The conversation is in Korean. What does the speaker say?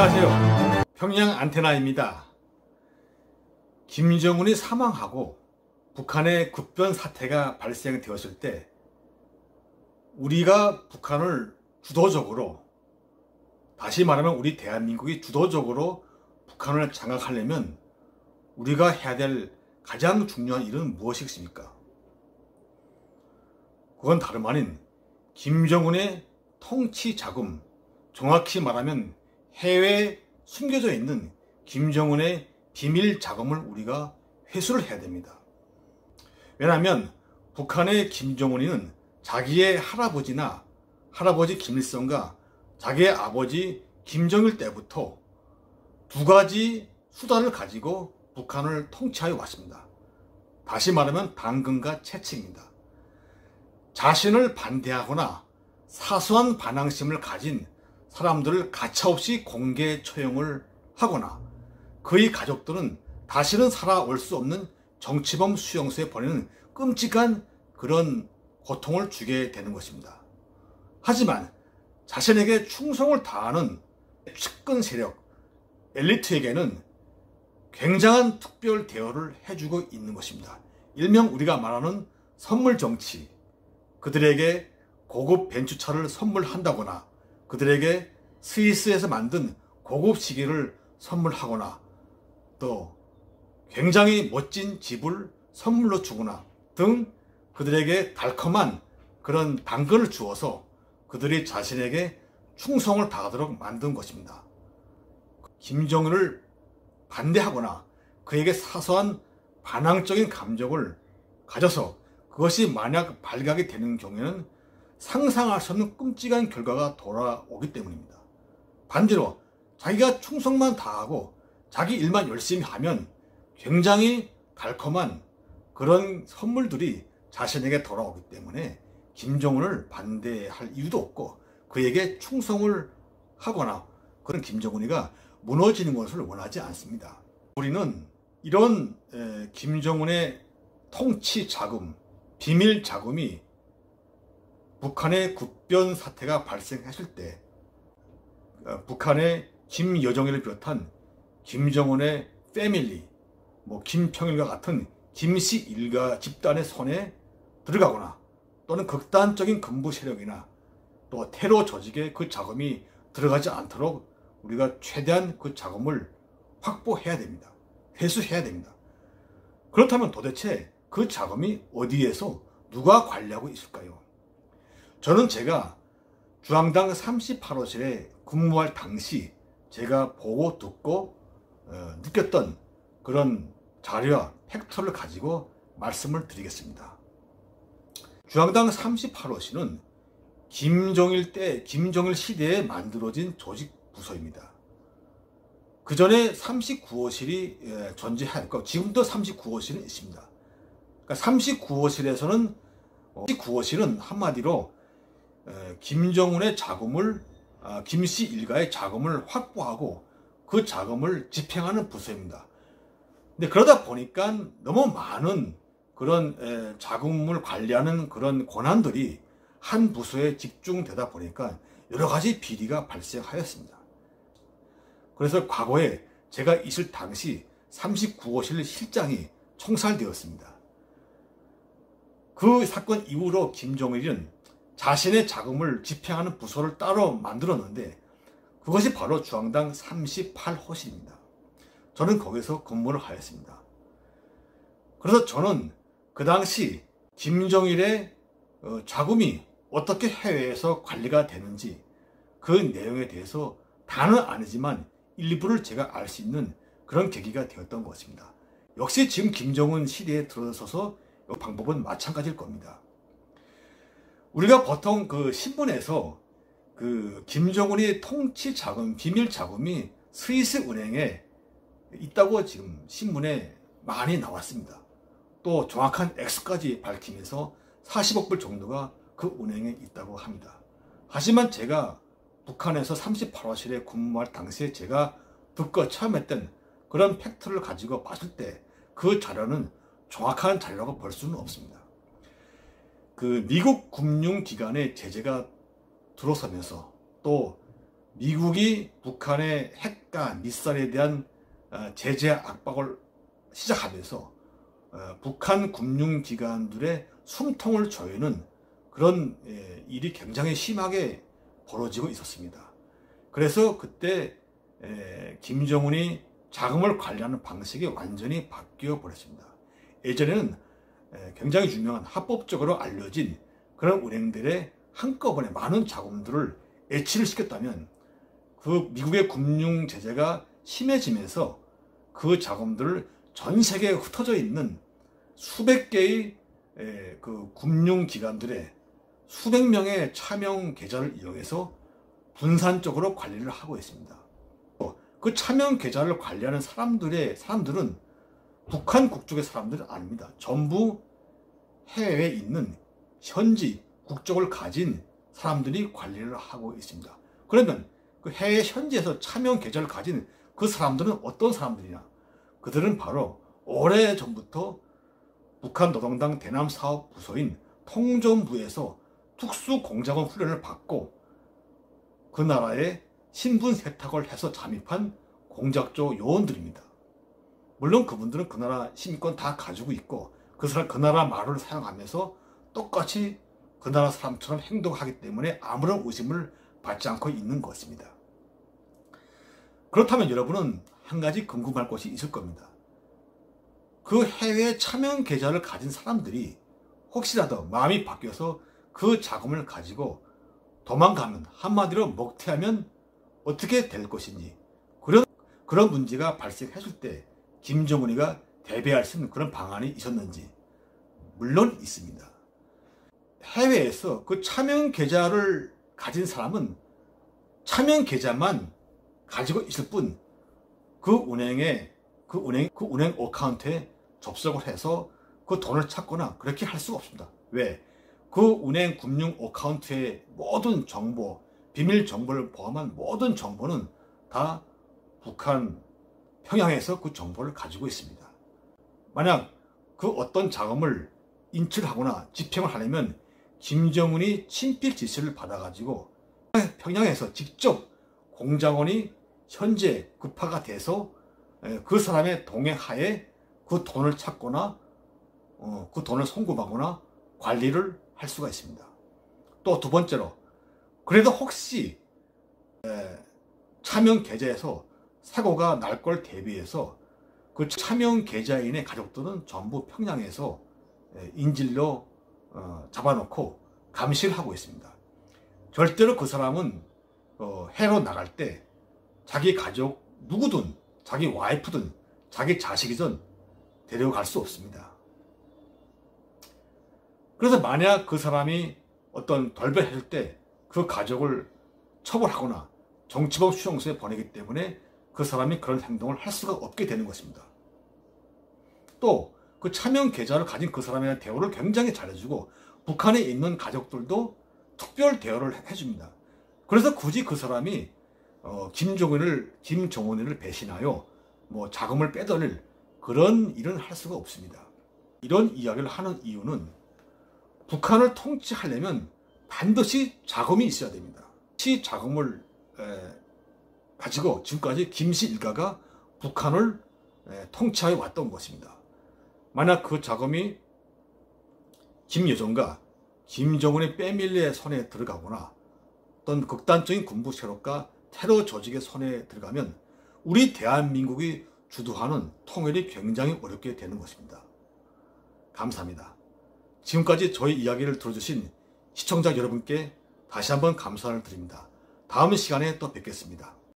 안녕하세요. 평양 안테나입니다. 김정은이 사망하고 북한의 급변 사태가 발생되었을 때 우리가 북한을 주도적으로, 다시 말하면 우리 대한민국이 주도적으로 북한을 장악하려면 우리가 해야 될 가장 중요한 일은 무엇이겠습니까? 그건 다름 아닌 김정은의 통치 자금, 정확히 말하면 해외에 숨겨져 있는 김정은의 비밀 자금을 우리가 회수를 해야 됩니다. 왜냐하면 북한의 김정은이는 자기의 할아버지 김일성과 자기의 아버지 김정일 때부터 두 가지 수단을 가지고 북한을 통치하여 왔습니다. 다시 말하면 당근과 채찍입니다. 자신을 반대하거나 사소한 반항심을 가진 사람들을 가차없이 공개 처형을 하거나 그의 가족들은 다시는 살아올 수 없는 정치범 수용소에 보내는 끔찍한 그런 고통을 주게 되는 것입니다. 하지만 자신에게 충성을 다하는 측근 세력, 엘리트에게는 굉장한 특별 대우를 해주고 있는 것입니다. 일명 우리가 말하는 선물 정치, 그들에게 고급 벤츠차를 선물한다거나 그들에게 스위스에서 만든 고급 시계를 선물하거나 또 굉장히 멋진 집을 선물로 주거나 등 그들에게 달콤한 그런 당근을 주어서 그들이 자신에게 충성을 다하도록 만든 것입니다. 김정은을 반대하거나 그에게 사소한 반항적인 감정을 가져서 그것이 만약 발각이 되는 경우에는 상상할 수 없는 끔찍한 결과가 돌아오기 때문입니다. 반대로 자기가 충성만 다하고 자기 일만 열심히 하면 굉장히 달콤한 그런 선물들이 자신에게 돌아오기 때문에 김정은을 반대할 이유도 없고 그에게 충성을 하거나 그런 김정은이가 무너지는 것을 원하지 않습니다. 우리는 이런 김정은의 통치 자금, 비밀 자금이 북한의 급변 사태가 발생했을 때 북한의 김여정일을 비롯한 김정은의 패밀리, 김평일과 같은 김씨 일가 집단의 손에 들어가거나 또는 극단적인 군부 세력이나 또 테러 조직에 그 자금이 들어가지 않도록 우리가 최대한 그 자금을 확보해야 됩니다. 회수해야 됩니다. 그렇다면 도대체 그 자금이 어디에서 누가 관리하고 있을까요? 저는 제가 중앙당 38호실에 근무할 당시 제가 보고 듣고 느꼈던 그런 자료와 팩트를 가지고 말씀을 드리겠습니다. 중앙당 38호실은 김정일 시대에 만들어진 조직 부서입니다. 그 전에 39호실이 존재하였고 지금도 39호실은 있습니다. 그러니까 39호실은 한마디로 김정은의 자금을, 김씨 일가의 자금을 확보하고 그 자금을 집행하는 부서입니다. 근데 그러다 보니까 너무 많은 그런 자금을 관리하는 그런 권한들이 한 부서에 집중되다 보니까 여러 가지 비리가 발생하였습니다. 그래서 과거에 제가 있을 당시 39호실 실장이 총살되었습니다. 그 사건 이후로 김정일은 자신의 자금을 집행하는 부서를 따로 만들었는데 그것이 바로 중앙당 38호실입니다. 저는 거기서 근무를 하였습니다. 그래서 저는 그 당시 김정일의 자금이 어떻게 해외에서 관리가 되는지 그 내용에 대해서 다는 아니지만 일부를 제가 알 수 있는 그런 계기가 되었던 것입니다. 역시 지금 김정은 시대에 들어서서 이 방법은 마찬가지일 겁니다. 우리가 보통 그 신문에서 그 김정은의 통치 자금, 비밀 자금이 스위스 은행에 있다고 지금 신문에 많이 나왔습니다. 또 정확한 액수까지 밝히면서 40억 불 정도가 그 은행에 있다고 합니다. 하지만 제가 북한에서 38호실에 근무할 당시에 제가 듣고 처음 했던 그런 팩트를 가지고 봤을 때 그 자료는 정확한 자료라고 볼 수는 없습니다. 그 미국 금융기관의 제재가 들어서면서 또 미국이 북한의 핵과 미사일에 대한 제재 압박을 시작하면서 북한 금융기관들의 숨통을 조이는 그런 일이 굉장히 심하게 벌어지고 있었습니다. 그래서 그때 김정은이 자금을 관리하는 방식이 완전히 바뀌어 버렸습니다. 예전에는 굉장히 유명한 합법적으로 알려진 그런 은행들의 한꺼번에 많은 자금들을 애치를 시켰다면 그 미국의 금융 제재가 심해지면서 그 자금들을 전 세계에 흩어져 있는 수백 개의 그 금융기관들의 수백 명의 차명 계좌를 이용해서 분산적으로 관리를 하고 있습니다. 그 차명 계좌를 관리하는 사람들은 북한 국적의 사람들은 아닙니다. 전부 해외에 있는 현지 국적을 가진 사람들이 관리를 하고 있습니다. 그러면 그 해외 현지에서 차명 계좌를 가진 그 사람들은 어떤 사람들이냐? 그들은 바로 오래전부터 북한 노동당 대남 사업 부서인 통전부에서 특수공작원 훈련을 받고 그 나라에 신분 세탁을 해서 잠입한 공작조 요원들입니다. 물론 그분들은 그 나라 시민권 다 가지고 있고 그 나라 말을 사용하면서 똑같이 그 나라 사람처럼 행동하기 때문에 아무런 의심을 받지 않고 있는 것입니다. 그렇다면 여러분은 한 가지 궁금할 것이 있을 겁니다. 그 해외 차명 계좌를 가진 사람들이 혹시라도 마음이 바뀌어서 그 자금을 가지고 도망가면, 한마디로 먹튀하면 어떻게 될 것인지, 그런 문제가 발생했을 때 김정은이가 대비할 수 있는 그런 방안이 있었는지, 물론 있습니다. 해외에서 그 차명 계좌를 가진 사람은 차명 계좌만 가지고 있을 뿐 그 은행 어카운트에 접속을 해서 그 돈을 찾거나 그렇게 할 수가 없습니다. 왜? 그 은행 금융 어카운트의 모든 정보, 비밀 정보를 포함한 모든 정보는 다 북한 평양에서 그 정보를 가지고 있습니다. 만약 그 어떤 자금을 인출하거나 집행을 하려면 김정은이 친필 지시를 받아가지고 평양에서 직접 공작원이 현재 급파가 돼서 그 사람의 동행하에 그 돈을 찾거나 그 돈을 송금하거나 관리를 할 수가 있습니다. 또 두 번째로, 그래도 혹시 차명 계좌에서 사고가 날 걸 대비해서 그 차명 계좌인의 가족들은 전부 평양에서 인질로 잡아놓고 감시를 하고 있습니다. 절대로 그 사람은 해로 나갈 때 자기 가족 누구든, 자기 와이프든 자기 자식이든 데려갈 수 없습니다. 그래서 만약 그 사람이 어떤 돌변했을 때 그 가족을 처벌하거나 정치범 수용소에 보내기 때문에 그 사람이 그런 행동을 할 수가 없게 되는 것입니다. 또 그 차명 계좌를 가진 그 사람에 대한 대우를 굉장히 잘해주고 북한에 있는 가족들도 특별 대우를 해줍니다. 그래서 굳이 그 사람이 김정은이를 배신하여 뭐 자금을 빼돌릴 그런 일은 할 수가 없습니다. 이런 이야기를 하는 이유는 북한을 통치하려면 반드시 자금이 있어야 됩니다. 이 자금을 가지고 지금까지 김씨 일가가 북한을 통치하여 왔던 것입니다. 만약 그 자금이 김여정과 김정은의 패밀리의 손에 들어가거나 어떤 극단적인 군부 세력과 테러 조직의 손에 들어가면 우리 대한민국이 주도하는 통일이 굉장히 어렵게 되는 것입니다. 감사합니다. 지금까지 저희 이야기를 들어주신 시청자 여러분께 다시 한번 감사를 드립니다. 다음 시간에 또 뵙겠습니다.